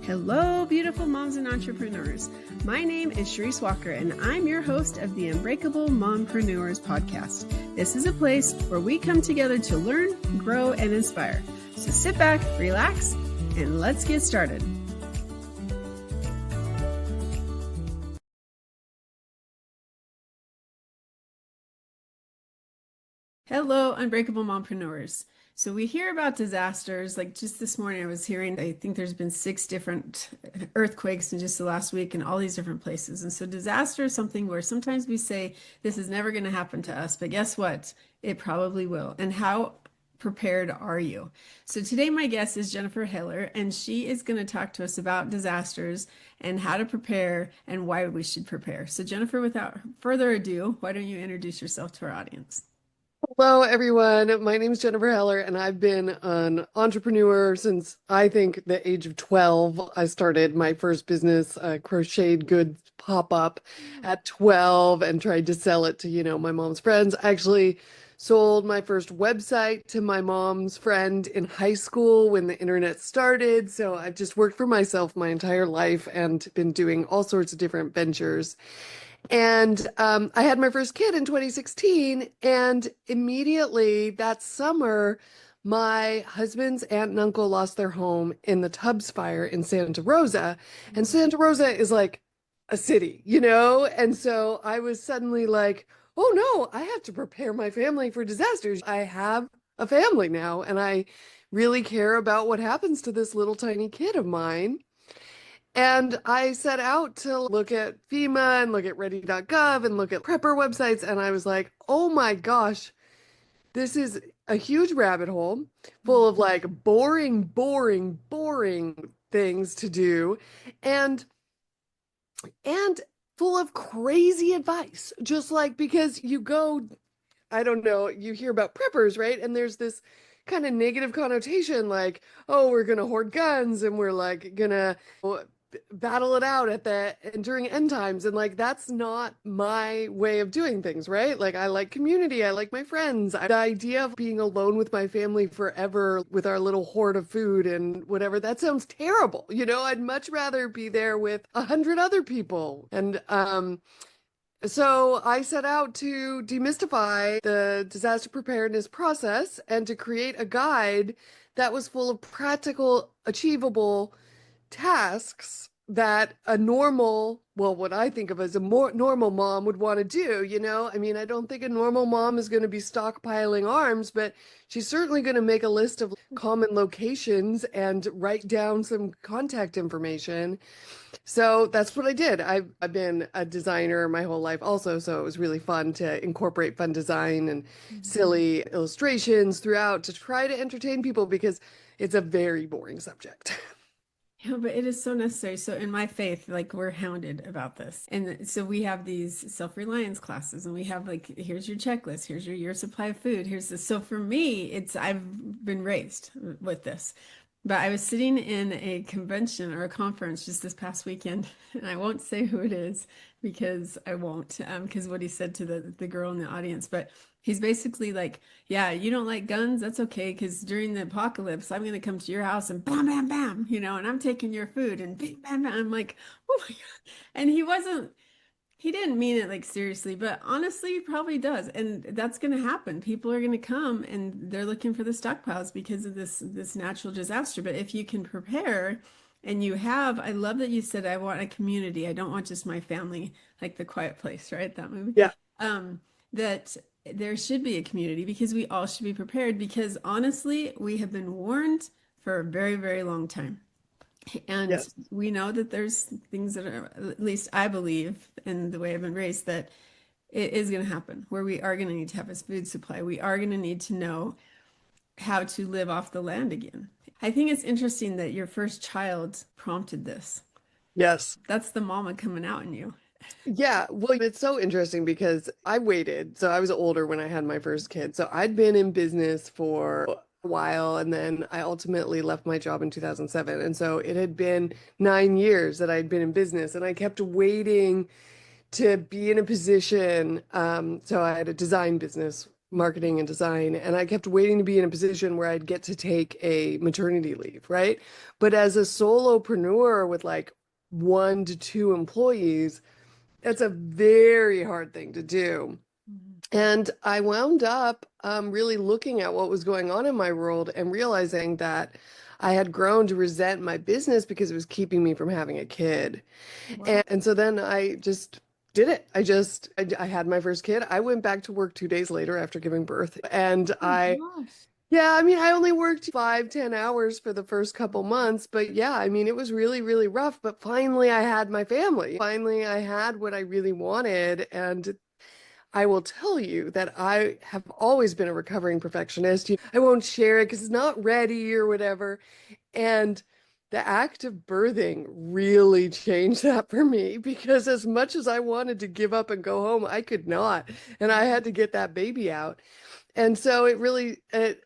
Hello, beautiful moms and entrepreneurs. My name is Sharice Walker, and I'm your host of the Unbreakable Mompreneurs podcast. This is a place where we come together to learn, grow, and inspire. So sit back, relax, and let's get started. Hello, Unbreakable Mompreneurs. So we hear about disasters. Like just this morning, I was hearing, I think there's been 6 different earthquakes in just the last week in all these different places. And so disaster is something where sometimes we say, this is never going to happen to us. But guess what? It probably will. And how prepared are you? So today, my guest is Jennifer Hiller, and she is going to talk to us about disasters and how to prepare and why we should prepare. So Jennifer, without further ado, why don't you introduce yourself to our audience? Hello, everyone. My name is Jennifer Heller, and I've been an entrepreneur since I think the age of 12. I started my first business, crocheted goods pop-up at 12 and tried to sell it to, my mom's friends. I actually sold my first website to my mom's friend in high school when the internet started. So I've just worked for myself my entire life and been doing all sorts of different ventures. And I had my first kid in 2016, and immediately that summer, my husband's aunt and uncle lost their home in the Tubbs fire in Santa Rosa. And Santa Rosa is like a city, And so I was suddenly like, oh no, I have to prepare my family for disasters. I have a family now, and I really care about what happens to this little tiny kid of mine. And I set out to look at FEMA and look at ready.gov and look at prepper websites. And I was like, oh my gosh, this is a huge rabbit hole full of like boring things to do and full of crazy advice. Just like because you go, I don't know, you hear about preppers, right? And there's this kind of negative connotation like, oh, we're gonna hoard guns and we're like gonna battle it out and during end times, and like that's not my way of doing things, right? Like I like community, I like my friends. The idea of being alone with my family forever with our little hoard of food and whatever, that sounds terrible. I'd much rather be there with 100 other people. And so I set out to demystify the disaster preparedness process and to create a guide that was full of practical, achievable tasks that a normal, well, what I think of as a more normal mom would want to do, I mean, I don't think a normal mom is going to be stockpiling arms, but she's certainly going to make a list of common locations and write down some contact information. So that's what I did. I've been a designer my whole life also, so it was really fun to incorporate fun design and silly illustrations throughout to try to entertain people because it's a very boring subject. Yeah, but it is so necessary. So in my faith, like we're hounded about this. And so we have these self-reliance classes and we have like, here's your checklist, here's your year supply of food, here's this. So for me, I've been raised with this. But I was sitting in a convention or a conference just this past weekend, and I won't say who it is because I won't, because what he said to the girl in the audience, but he's basically like, yeah, you don't like guns, that's okay, because during the apocalypse, I'm going to come to your house and bam, bam, bam, and I'm taking your food and bam, bam, bam. I'm like, oh my God. And he didn't mean it like seriously, but honestly, he probably does. And that's going to happen. People are going to come and they're looking for the stockpiles because of this natural disaster. But if you can prepare and I love that you said, I want a community. I don't want just my family, like The Quiet Place, right? That movie. Yeah. That there should be a community because we all should be prepared because honestly, we have been warned for a very, very long time. And Yes. we know that there's things that are, at least I believe, in the way I've been raised, that it is going to happen where we are going to need to have a food supply. We are going to need to know how to live off the land again. I think it's interesting that your first child prompted this. Yes. That's the mama coming out in you. Yeah, well, it's so interesting because I waited. So I was older when I had my first kid. So I'd been in business for a while and then I ultimately left my job in 2007. And so it had been 9 years that I'd been in business and I kept waiting to be in a position. So I had a design business marketing and design, and I kept waiting to be in a position where I'd get to take a maternity leave, right? But as a solopreneur with like 1 to 2 employees, that's a very hard thing to do. Mhm. And I wound up really looking at what was going on in my world and realizing that I had grown to resent my business because it was keeping me from having a kid. Wow. And so then I just did it. I had my first kid. I went back to work 2 days later after giving birth. And Oh my I, gosh. yeah, I mean, I only worked 5, 10 hours for the first couple months. But yeah, I mean, it was really, really rough. But finally, I had my family. Finally, I had what I really wanted. And I will tell you that I have always been a recovering perfectionist. I won't share it because it's not ready or whatever. And the act of birthing really changed that for me because as much as I wanted to give up and go home, I could not. And I had to get that baby out. And so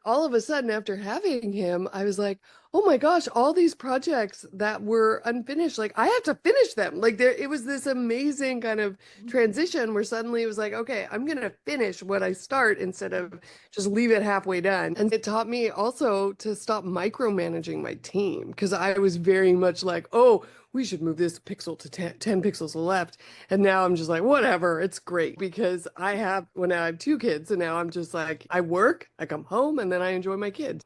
all of a sudden, after having him, I was like, oh my gosh, all these projects that were unfinished, like I have to finish them. Like it was this amazing kind of transition where suddenly it was like, okay, I'm going to finish what I start instead of just leave it halfway done. And it taught me also to stop micromanaging my team because I was very much like, oh, we should move this pixel to 10 pixels left. And now I'm just like, whatever, it's great because when I have 2 kids, and now I'm just like, I work, I come home, and then I enjoy my kids.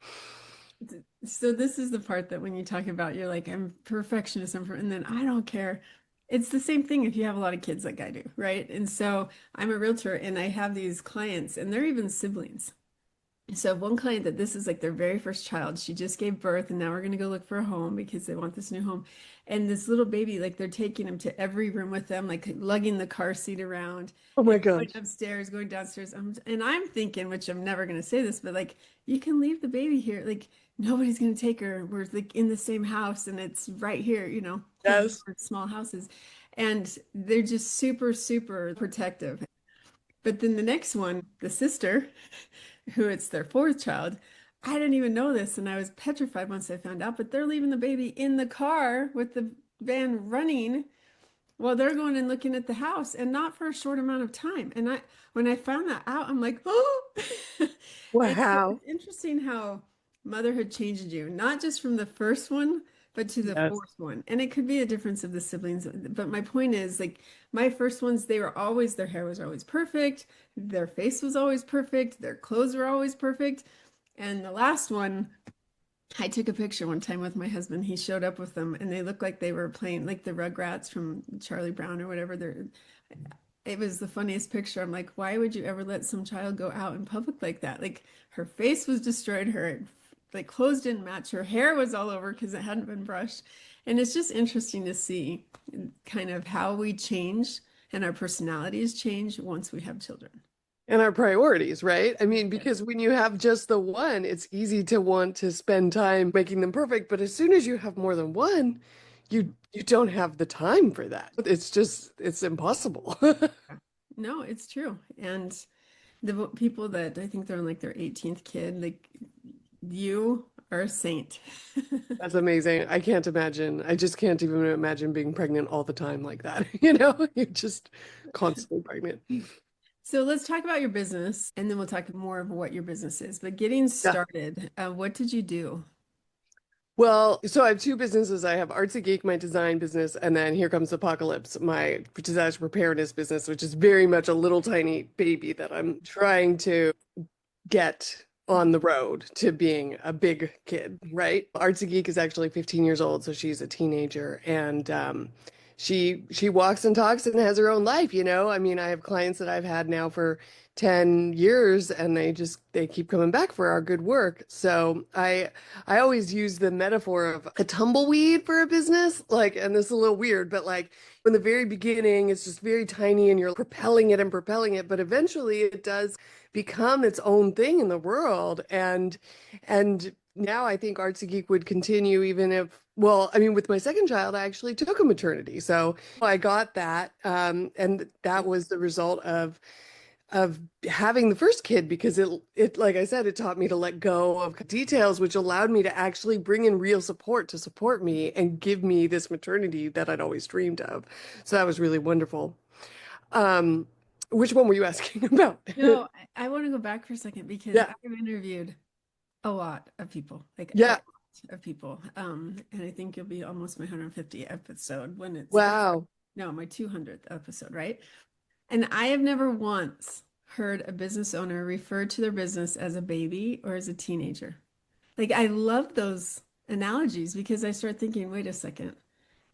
So this is the part that when you talk about you're like I'm perfectionist and then I don't care. It's the same thing if you have a lot of kids like I do, right? And so I'm a realtor and I have these clients and they're even siblings. So one client that this is like their very first child, she just gave birth and now we're gonna go look for a home because they want this new home. And this little baby, like they're taking him to every room with them, like lugging the car seat around Oh and my going gosh. upstairs, going downstairs. And I'm thinking, which I'm never gonna say this, but like you can leave the baby here. Like nobody's gonna take her. We're like in the same house and it's right here, because Yes. we're small houses. And they're just super, super protective. But then the next one, the sister, who it's their fourth child, I didn't even know this, and I was petrified once I found out. But they're leaving the baby in the car with the van running while they're going and looking at the house, and not for a short amount of time. And when I found that out, I'm like, oh. And so Wow. it's interesting how motherhood changed you, not just from the first one, but to the Yes. fourth one. And it could be a difference of the siblings. But my point is, like, my first ones, their hair was always perfect, their face was always perfect, their clothes were always perfect. And the last one, I took a picture one time with my husband. He showed up with them and they looked like they were playing like the Rugrats from Charlie Brown or whatever. It was the funniest picture. I'm like, why would you ever let some child go out in public like that? Like her face was destroyed, her like clothes didn't match, her hair was all over because it hadn't been brushed. And it's just interesting to see kind of how we change and our personalities change once we have children. And our priorities, right? I mean, because when you have just the one, it's easy to want to spend time making them perfect. But as soon as you have more than one, you don't have the time for that. It's impossible. No, it's true. And the people that I think they're on like their 18th kid, like you are a saint. That's amazing. I can't imagine. I just can't even imagine being pregnant all the time like that. You're just constantly pregnant. So let's talk about your business and then we'll talk more of what your business is. But getting Yeah. started, what did you do? Well, so I have 2 businesses. I have Artsy Geek, my design business, and then Here Comes Apocalypse, my disaster preparedness business, which is very much a little tiny baby that I'm trying to get on the road to being a big kid, right? Artsy Geek is actually 15 years old, so she's a teenager, and she walks and talks and has her own life, you know? I mean, I have clients that I've had now for 10 years and they keep coming back for our good work. So I always use the metaphor of a tumbleweed for a business, like, and this is a little weird, but like in the very beginning, it's just very tiny and you're propelling it, but eventually it does become its own thing in the world. And now I think Artsy Geek would continue even if, well, I mean, with my second child, I actually took a maternity. So I got that. And that was the result of having the first kid because it like I said, it taught me to let go of details, which allowed me to actually bring in real support to support me and give me this maternity that I'd always dreamed of. So that was really wonderful. Um, Which one were you asking about? No, I want to go back for a second because Yeah. I've interviewed a lot of people, like a Yeah. lot of people. And I think it'll be almost my 150th episode when it's Wow. no, my 200th episode, right? And I have never once heard a business owner refer to their business as a baby or as a teenager. Like I love those analogies because I start thinking, wait a second,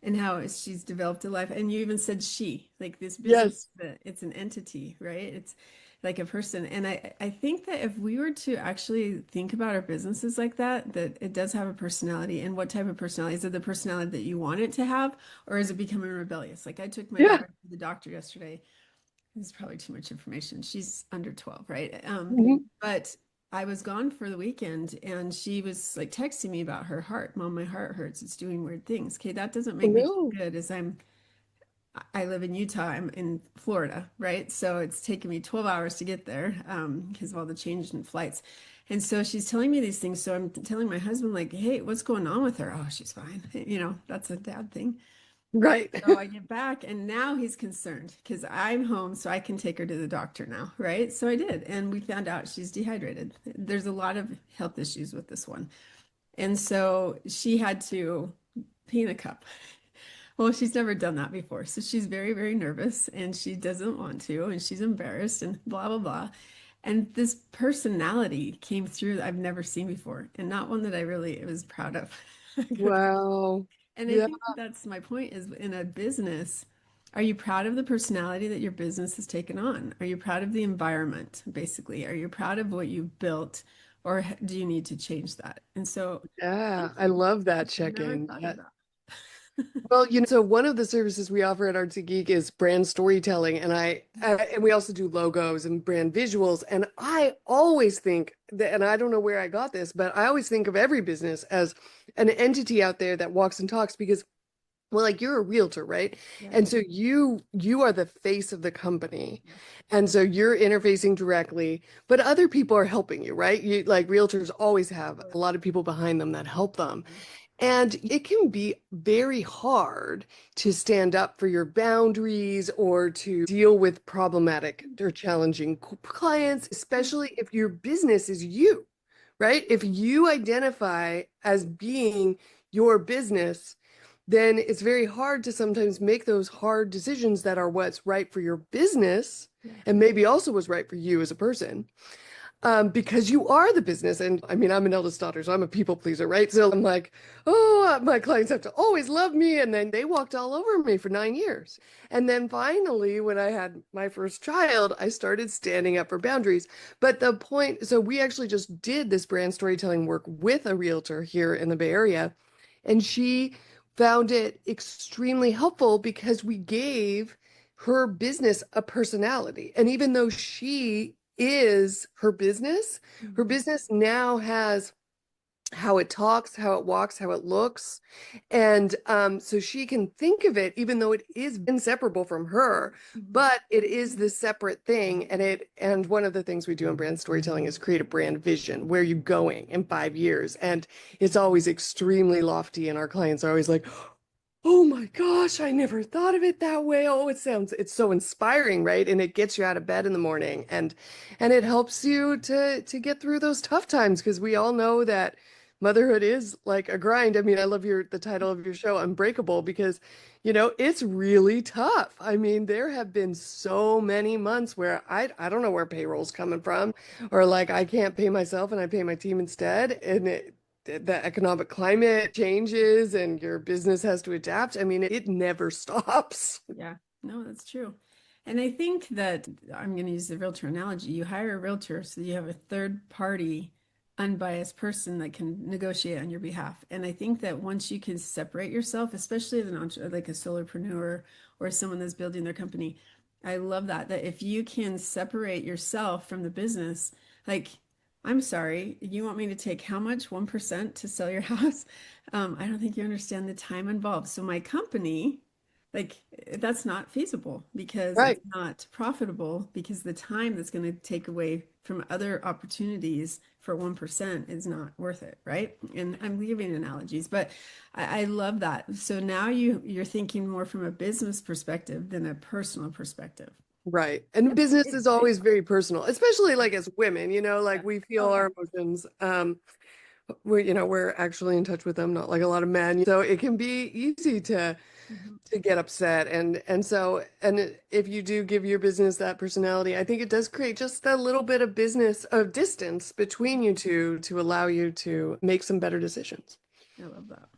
and how she's developed a life. And you even said she, like this business, Yes. it's an entity, right? It's like a person. And I think that if we were to actually think about our businesses like that, that it does have a personality. And what type of personality? Is it the personality that you want it to have, or is it becoming rebellious? Like I took my Yeah. daughter to the doctor yesterday. This is probably too much information. She's under 12, right? Mhm. But I was gone for the weekend and she was like texting me about her heart. Mom, my heart hurts. It's doing weird things. Okay, that doesn't Oh, make me no. feel good as I live in Utah. I'm in Florida, right? So it's taken me 12 hours to get there because of all the change in flights. And so she's telling me these things. So I'm telling my husband, like, hey, what's going on with her? Oh, she's fine. You know, that's a dad thing. Right. So I get back and now he's concerned because I'm home so I can take her to the doctor now, right? So I did. And we found out she's dehydrated. There's a lot of health issues with this one. And so she had to pee in a cup. Well, she's never done that before. So she's very, very nervous and she doesn't want to and she's embarrassed and blah, blah, blah. And this personality came through that I've never seen before and not one that I really was proud of. Wow. And I Yeah. think that's my point is in a business, are you proud of the personality that your business has taken on? Are you proud of the environment, basically? Are you proud of what you've built, or do you need to change that? And so Yeah. those I things love that I've never check-in. thought Yeah. about. Well, so one of the services we offer at Artsy Geek is brand storytelling, and and we also do logos and brand visuals. And I always think that, and I don't know where I got this, but I always think of every business as an entity out there that walks and talks because, well, like you're a realtor, right? Yeah, And so you are the face of the company. yeah, And so you're interfacing directly, but other people are helping you, right? You like realtors always have a lot of people behind them that help them. yeah. And it can be very hard to stand up for your boundaries or to deal with problematic or challenging clients, especially if your business is you, right? If you identify as being your business, then it's very hard to sometimes make those hard decisions that are what's right for your business Yeah. and maybe also what's right for you as a person because you are the business. And I mean, I'm an eldest daughter, so I'm a people pleaser, right? So I'm like, oh, my clients have to always love me. And then they walked all over me for 9 years. And then finally, when I had my first child, I started standing up for boundaries. But the point, so we actually just did this brand storytelling work with a realtor here in the Bay Area. And she found it extremely helpful because we gave her business a personality. And even though she is her Mhm. business now has how it talks, how it walks, how it looks. And so she can think of it, even though it is inseparable from her, Mhm. but it is this separate thing. And one of the things we do in brand storytelling is create a brand vision. Where are you going in 5 years? And it's always extremely lofty, and our clients are always like, oh my gosh, I never thought of it that way. Oh, it's so inspiring, right? And it gets you out of bed in the morning and it helps you to get through those tough times because we all know that motherhood is like a grind. I mean, I love the title of your show, Unbreakable, because it's really tough. I mean, there have been so many months where I don't know where payroll's coming from, or like I can't pay myself and I pay my team instead. And the economic climate changes and your business has to adapt. I mean, it never stops. Yeah, no, that's true. And I think that I'm going to use the realtor analogy. You hire a realtor so you have a third party, unbiased person that can negotiate on your behalf. And I think that once you can separate yourself, especially as like a solopreneur or someone that's building their company, I love that if you can separate yourself from the business, like, I'm sorry, you want me to take how much? 1% to sell your house? I don't think you understand the time involved. So my company, like that's not feasible because it's Right. not profitable because the time that's going to take away from other opportunities for 1% is not worth it, right? And I'm giving analogies, but I love that. So now you're thinking more from a business perspective than a personal perspective. Right. And business is always very personal, especially like as women, Yeah. like we feel Oh, yeah. our emotions. We're actually in touch with them, not like a lot of men. So it can be easy Mhm. to get upset. And if you do give your business that personality, I think it does create just a little bit of business of distance between you two to allow you to make some better decisions. I love that.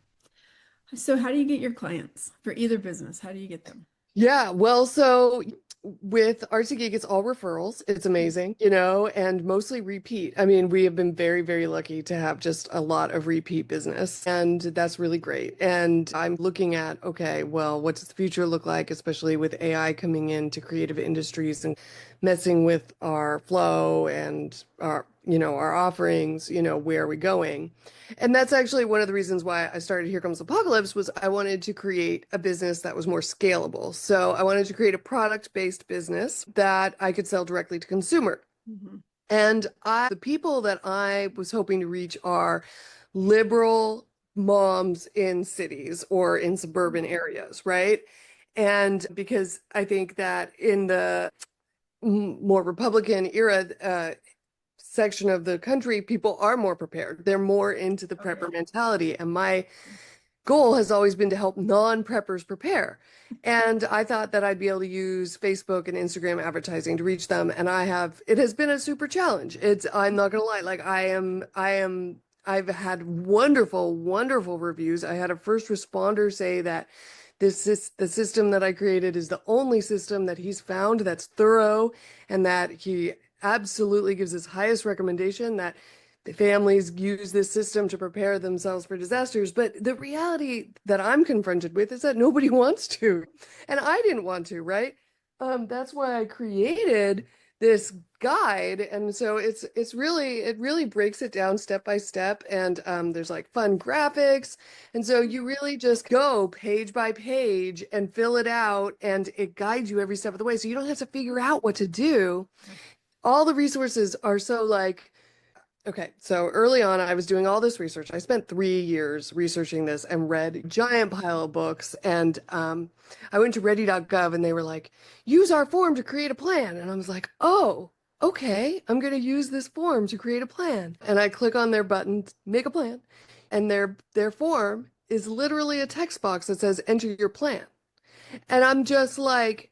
So how do you get your clients for either business? How do you get them? Yeah, well, so with Artsy Geek, it's all referrals. It's amazing, and mostly repeat. I mean, we have been very, very lucky to have just a lot of repeat business, and that's really great. And I'm looking at, okay, well, what does the future look like, especially with AI coming into creative industries and messing with our flow and our offerings, where are we going? And that's actually one of the reasons why I started Here Comes Apocalypse was I wanted to create a business that was more scalable. So I wanted to create a product-based business that I could sell directly to consumer. Mhm. And the people that I was hoping to reach are liberal moms in cities or in suburban areas, right? And because I think that in the more Republican era, section of the country, people are more prepared. They're more into the Oh, yeah. prepper mentality. And my goal has always been to help non-preppers prepare. And I thought that I'd be able to use Facebook and Instagram advertising to reach them. And it has been a super challenge. I'm not gonna lie, like I've had wonderful, wonderful reviews. I had a first responder say that the system that I created is the only system that he's found that's thorough and that he absolutely gives his highest recommendation that the families use this system to prepare themselves for disasters. But the reality that I'm confronted with is that nobody wants to. And I didn't want to, right? That's why I created this guide. And so it really breaks it down step by step. And there's like fun graphics. And so you really just go page by page and fill it out, and it guides you every step of the way. So you don't have to figure out what to do. All the resources are so like, okay, so early on, I was doing all this research. I spent 3 years researching this and read a giant pile of books. And I went to ready.gov and they were like, use our form to create a plan. And I was like, oh, okay, I'm going to use this form to create a plan. And I click on their button, make a plan. And their form is literally a text box that says, enter your plan. And I'm just like,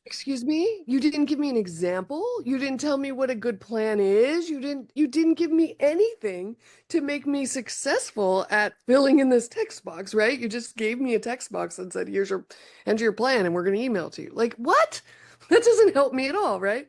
excuse me? You didn't give me an example. You didn't tell me what a good plan is. You didn't give me anything to make me successful at filling in this text box, right? You just gave me a text box and said, "Here's your enter your plan and we're going to email it to you." Like, what? That doesn't help me at all, right?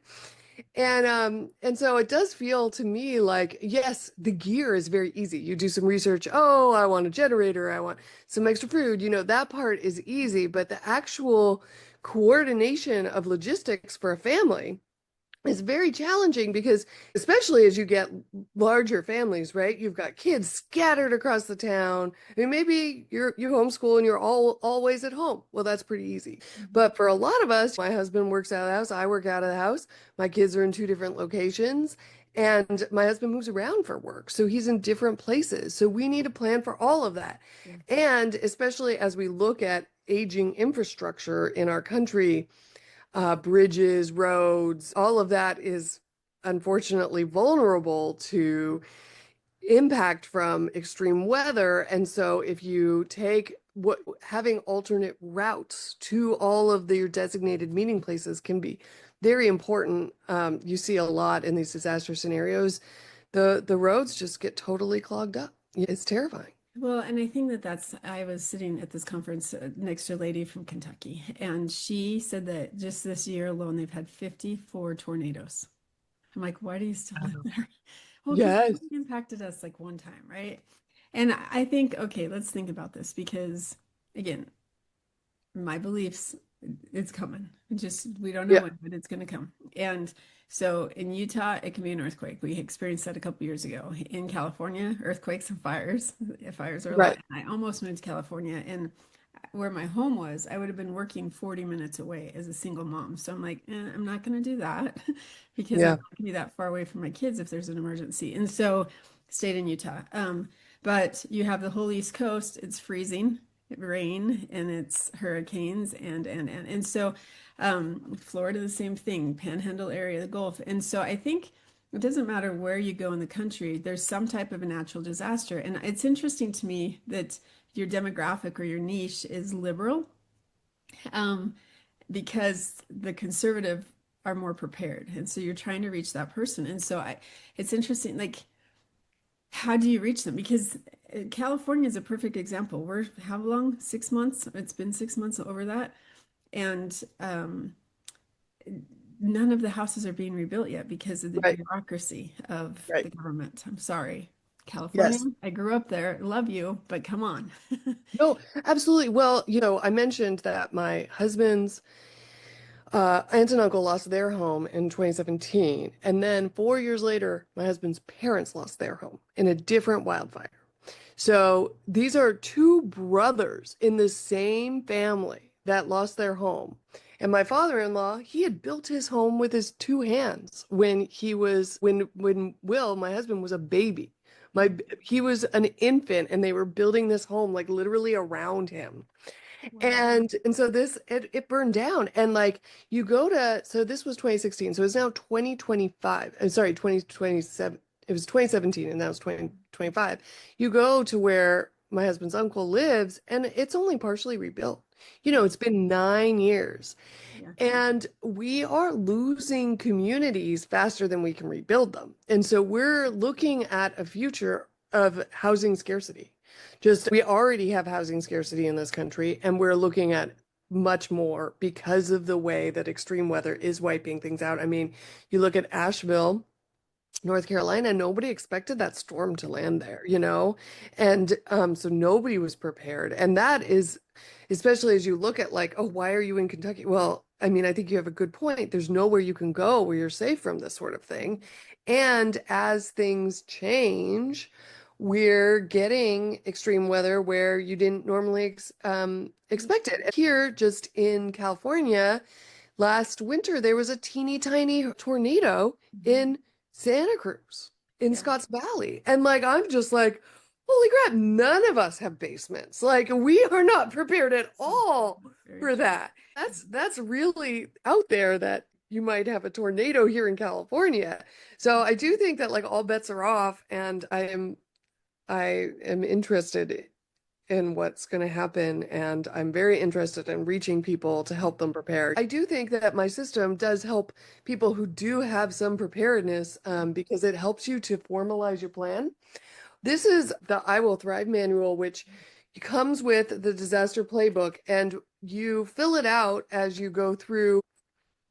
And so it does feel to me like, yes, the gear is very easy. You do some research, oh, I want a generator, I want some extra food, that part is easy, but the actual coordination of logistics for a family is very challenging because especially as you get larger families, right? You've got kids scattered across the town. I mean, maybe you homeschool and you're all always at home. Well, that's pretty easy. Mhm. But for a lot of us, my husband works out of the house, I work out of the house. My kids are in two different locations, and my husband moves around for work. So he's in different places. So we need a plan for all of that. Yeah. And especially as we look at aging infrastructure in our country, bridges, roads, all of that is unfortunately vulnerable to impact from extreme weather. And so if you take what having alternate routes to all of your designated meeting places can be very important. You see a lot in these disaster scenarios. The roads just get totally clogged up. It's terrifying. Well, and I think I was sitting at this conference next to a lady from Kentucky, and she said that just this year alone, they've had 54 tornadoes. I'm like, why do you still live there? Well, because it Yes. only impacted us like one time, right? And I think, okay, let's think about this because, again, my beliefs, it's coming. We don't know Yeah. when, but it's going to come. And so in Utah, it can be an earthquake. We experienced that a couple years ago. In California, earthquakes and fires. Fires are a lot. Right. I almost moved to California, and where my home was, I would have been working 40 minutes away as a single mom. So I'm like, I'm not going to do that because I'm Yeah. not going to be that far away from my kids if there's an emergency. And so stayed in Utah. But you have the whole East Coast, it's freezing rain and it's hurricanes and so Florida, the same thing, Panhandle area, the Gulf. And so I think it doesn't matter where you go in the country, there's some type of a natural disaster. And it's interesting to me that your demographic or your niche is liberal, um, because the conservative are more prepared. And so you're trying to reach that person. And so it's interesting, like, how do you reach them? Because California is a perfect example. We're how long? 6 months? It's been 6 months over that. And none of the houses are being rebuilt yet because of the Right. bureaucracy of Right. the government. I'm sorry, California. Yes. I grew up there. Love you, but come on. No, absolutely. Well, I mentioned that my husband's aunt and uncle lost their home in 2017. And then 4 years later, my husband's parents lost their home in a different wildfire. So these are two brothers in the same family that lost their home. And my father-in-law, he had built his home with his two hands when Will, my husband, was a baby. He was an infant and they were building this home like literally around him. Wow. And so it burned down. And like you go to, so this was 2016. So it's now 2025. I'm sorry, 2027. It was 2017 and now it's 2025. You go to where my husband's uncle lives and it's only partially rebuilt. It's been 9 years. Yeah. And we are losing communities faster than we can rebuild them. And so we're looking at a future of housing scarcity. Just we already have housing scarcity in this country, and we're looking at much more because of the way that extreme weather is wiping things out. I mean, you look at Asheville, North Carolina, nobody expected that storm to land there. And so nobody was prepared. And that is, especially as you look at like, oh, why are you in Kentucky? Well, I mean, I think you have a good point. There's nowhere you can go where you're safe from this sort of thing. And as things change, we're getting extreme weather where you didn't normally expect it. Here, just in California, last winter, there was a teeny tiny tornado in Santa Cruz, in Yeah. Scotts Valley. And like, I'm just like, holy crap, none of us have basements. Like, we are not prepared at all Very for true. that. That's really out there that you might have a tornado here in California. So I do think that like all bets are off, and I am interested in what's going to happen, and I'm very interested in reaching people to help them prepare. I do think that my system does help people who do have some preparedness, because it helps you to formalize your plan. This is the I Will Thrive manual, which comes with the disaster playbook, and you fill it out as you go through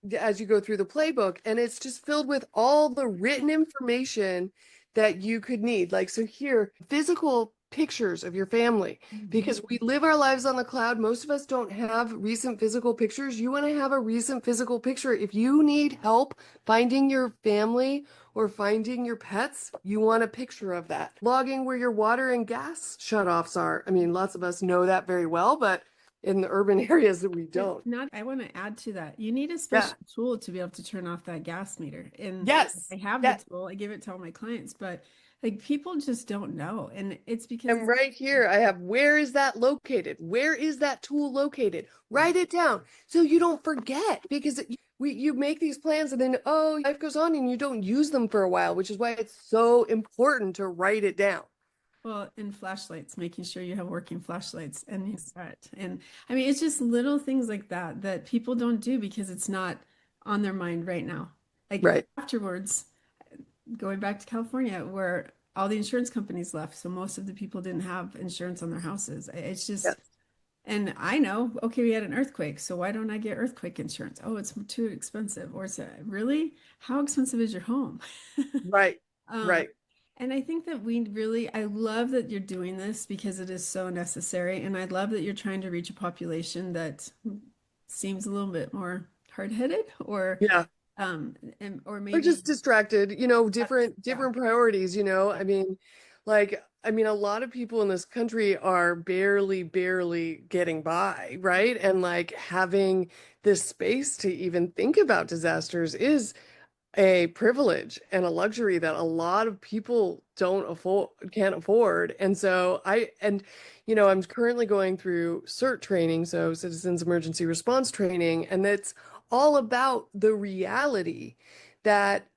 the playbook, and it's just filled with all the written information that you could need. Like, so here, physical pictures of your family, because we live our lives on the cloud. Most of us don't have recent physical pictures. You want to have a recent physical picture. If you need help finding your family or finding your pets, you want a picture of that. Logging where your water and gas shutoffs are. I mean, lots of us know that very well, but in the urban areas that we don't. Not, I want to add to that. You need a Yeah. special tool to be able to turn off that gas meter. And Yes. I have the Yes. tool, I give it to all my clients, but like people just don't know. And it's because And right here, I have where is that located? Where is that tool located? Write it down so you don't forget, because you make these plans and then, oh, life goes on and you don't use them for a while, which is why it's so important to write it down. well, and flashlights, making sure you have working flashlights and you start. And I mean, it's just little things like that that people don't do because it's not on their mind right now. Like Right. afterwards, going back to California, where all the insurance companies left, so most of the people didn't have insurance on their houses. It's just, Yes. and I know, okay, we had an earthquake, so why don't I get earthquake insurance? Oh, it's too expensive. Or is it really? How expensive is your home? Right. Um, Right. and I think that we really, I love that you're doing this because it is so necessary. And I love that you're trying to reach a population that seems a little bit more hard-headed Yeah. or Or maybe, just distracted, different yeah. different priorities. I mean, a lot of people in this country are barely getting by, right? And like having this space to even think about disasters is a privilege and a luxury that a lot of people can't afford. And so I'm currently going through CERT training, so Citizens Emergency Response Training, and it's all about the reality that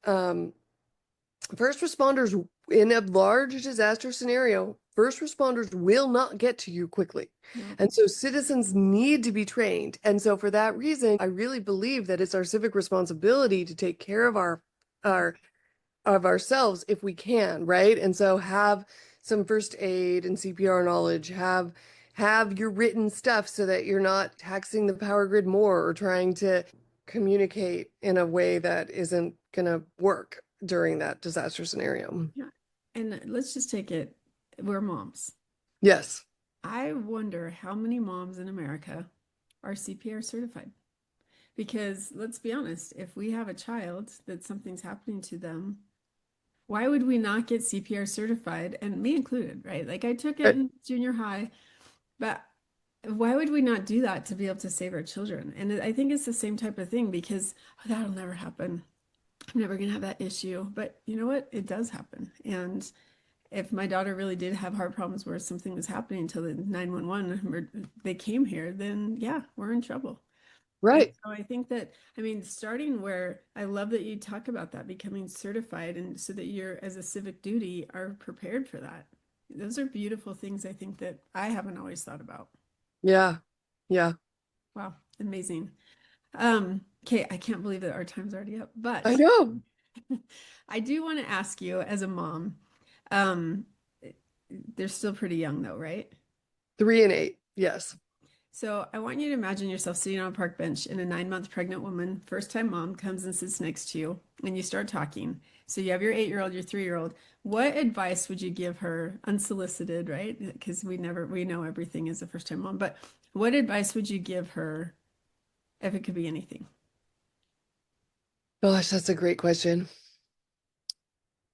first responders in a large disaster scenario, first responders will not get to you quickly. No. And so citizens need to be trained. And so for that reason, I really believe that it's our civic responsibility to take care of our of ourselves if we can, right? And so have some first aid and CPR knowledge, have your written stuff so that you're not taxing the power grid more or trying to communicate in a way that isn't going to work during that disaster scenario. Yeah. And let's just take it, we're moms. Yes. I wonder how many moms in America are CPR certified. Because let's be honest, if we have a child that something's happening to them, why would we not get CPR certified? And me included, right? Like I took it Right. in junior high, but why would we not do that to be able to save our children? And I think it's the same type of thing because that'll never happen. I'm never going to have that issue. But you know what? It does happen. And if my daughter really did have heart problems where something was happening until the 911 or they came here, then yeah, we're in trouble. And Right. so I think that, I mean, starting where I love that you talk about that, becoming certified, and so that you're, as a civic duty, are prepared for that. Those are beautiful things I think that I haven't always thought about. Yeah. Yeah. Wow, amazing. Okay, I can't believe that our time's already up, I but know. I do want to ask you as a mom, um, they're still pretty young though, right? 3 and 8. Yes. So I want you to imagine yourself sitting on a park bench and a 9 month pregnant woman, first time mom, comes and sits next to you and you start talking. So you have your 8-year-old, your 3-year-old. What advice would you give her unsolicited, right? Because we know everything as a first time mom, but what advice would you give her if it could be anything? Gosh, that's a great question.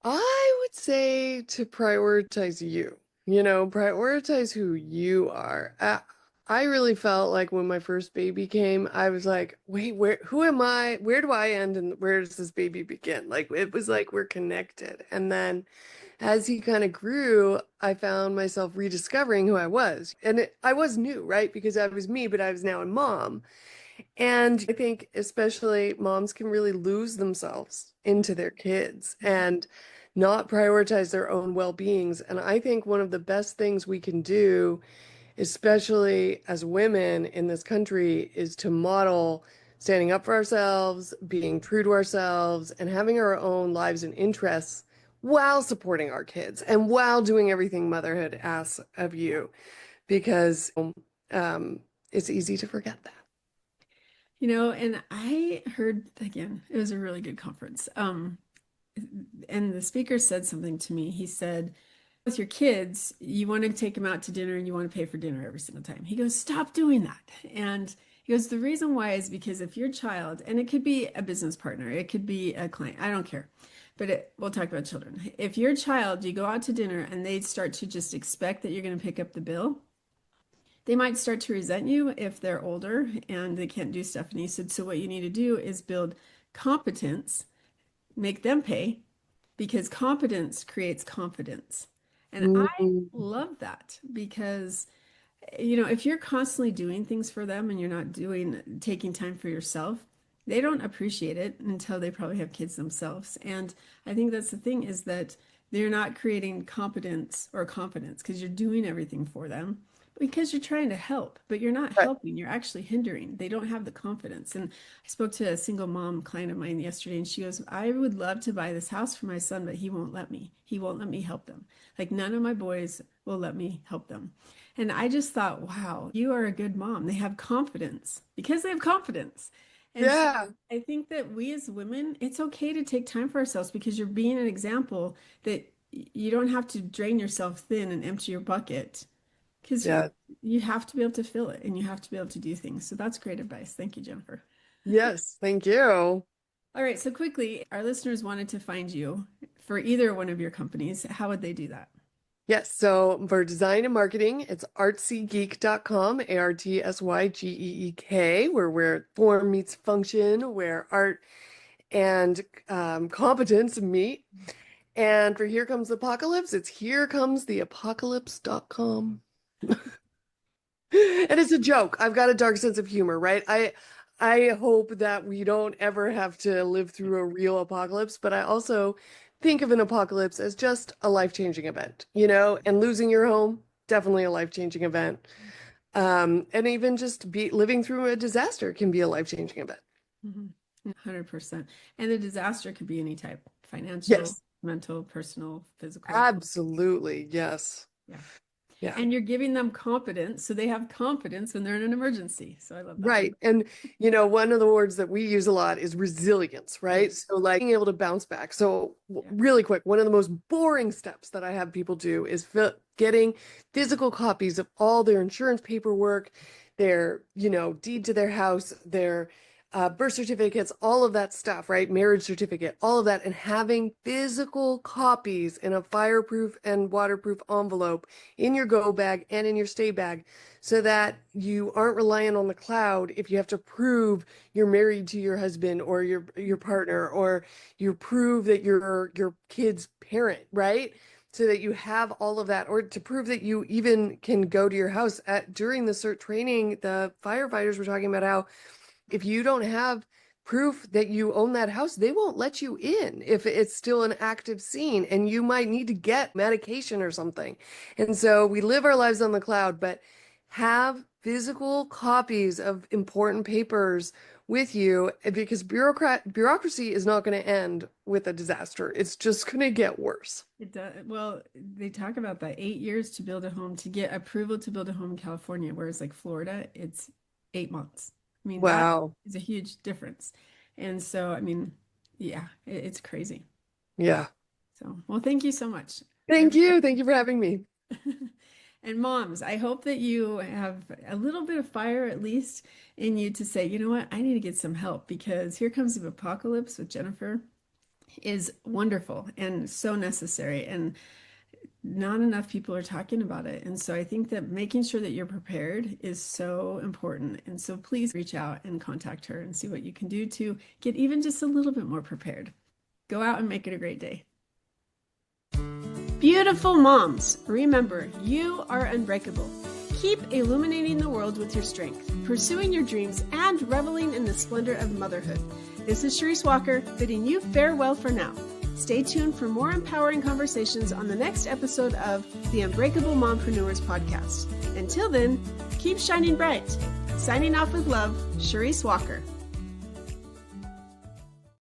I would say to prioritize you, prioritize who you are. I really felt like when my first baby came, I was like, wait, who am I? Where do I end and where does this baby begin? Like, it was like we're connected. And then as he kind of grew, I found myself rediscovering who I was. And I was new, right? Because I was me, but I was now a mom. And I think especially moms can really lose themselves into their kids and not prioritize their own well-beings. And I think one of the best things we can do, especially as women in this country, is to model standing up for ourselves, being true to ourselves, and having our own lives and interests while supporting our kids and while doing everything motherhood asks of you, because it's easy to forget that. And I heard again, it was a really good conference. And the speaker said something to me. He said, with your kids, you want to take them out to dinner and you want to pay for dinner every single time. He goes, stop doing that. And he goes, the reason why is because if your child, and it could be a business partner, it could be a client, I don't care, but we'll talk about children. If your child, you go out to dinner and they start to just expect that you're going to pick up the bill, they might start to resent you if they're older and they can't do stuff. And he said, so what you need to do is build competence, make them pay, because competence creates confidence. And I Mm, love that because, if you're constantly doing things for them and you're not taking time for yourself, they don't appreciate it until they probably have kids themselves. And I think that's the thing is that they're not creating competence or confidence because you're doing everything for them because you're trying to help, but you're not right. helping. You're actually hindering. They don't have the confidence. And I spoke to a single mom client of mine yesterday, and she goes, I would love to buy this house for my son, but he won't let me. He won't let me help them. Like none of my boys will let me help them. And I just thought, wow, you are a good mom. They have confidence because they have confidence. And so Yeah. I think that we as women, it's okay to take time for ourselves because you're being an example that you don't have to drain yourself thin and empty your bucket because Yeah. you have to be able to fill it and you have to be able to do things. So that's great advice. Thank you, Jennifer. Yes. Thank you. All right, so quickly, our listeners wanted to find you for either one of your companies. How would they do that? Yes. So for design and marketing, it's artsygeek.com, ARTSYGEEK, where form meets function, where art and competence meet. And for Here Comes the Apocalypse, it's herecomesapocalypse.com. And it's a joke. I've got a dark sense of humor, right? I hope that we don't ever have to live through a real apocalypse, but I also think of an apocalypse as just a life-changing event, and losing your home, definitely a life-changing event. And even just be living through a disaster can be a life-changing event. 100%. And the disaster could be any type, financial, Yes, mental, personal, physical. absolutely. Yes. Yeah. Yeah. And you're giving them confidence, so they have confidence when they're in an emergency. So I love that. Right. And, one of the words that we use a lot is resilience, right? Yes. So, like being able to bounce back. So, Yeah. really quick, one of the most boring steps that I have people do is getting physical copies of all their insurance paperwork, their, deed to their house, their birth certificates, all of that stuff, right? Marriage certificate, all of that, and having physical copies in a fireproof and waterproof envelope in your go bag and in your stay bag, so that you aren't relying on the cloud if you have to prove you're married to your husband or your partner, or you prove that you're your kid's parent, right? So that you have all of that, or to prove that you even can go to your house. During the CERT training, the firefighters were talking about how if you don't have proof that you own that house, they won't let you in if it's still an active scene, and you might need to get medication or something. And so we live our lives on the cloud, but have physical copies of important papers with you, because bureaucracy is not going to end with a disaster. It's just going to get worse. It does. Well, they talk about that 8 years to build a home, to get approval to build a home in California, whereas like Florida, it's 8 months. I mean, Wow. that is a huge difference. And so, I mean, yeah, it's crazy. Yeah. So, well, thank you so much. Thank you. Thank you for having me. And moms, I hope that you have a little bit of fire at least in you to say, you know what, I need to get some help, because Here Comes the Apocalypse with Jennifer is wonderful and so necessary. And not enough people are talking about it. And so I think that making sure that you're prepared is so important. And so please reach out and contact her and see what you can do to get even just a little bit more prepared. Go out and make it a great day. Beautiful moms, remember, you are unbreakable. Keep illuminating the world with your strength, pursuing your dreams, and reveling in the splendor of motherhood. This is Cherise Walker, bidding you farewell for now. Stay tuned for more empowering conversations on the next episode of the Unbreakable Mompreneurs podcast. Until then, keep shining bright. Signing off with love, Cherise Walker.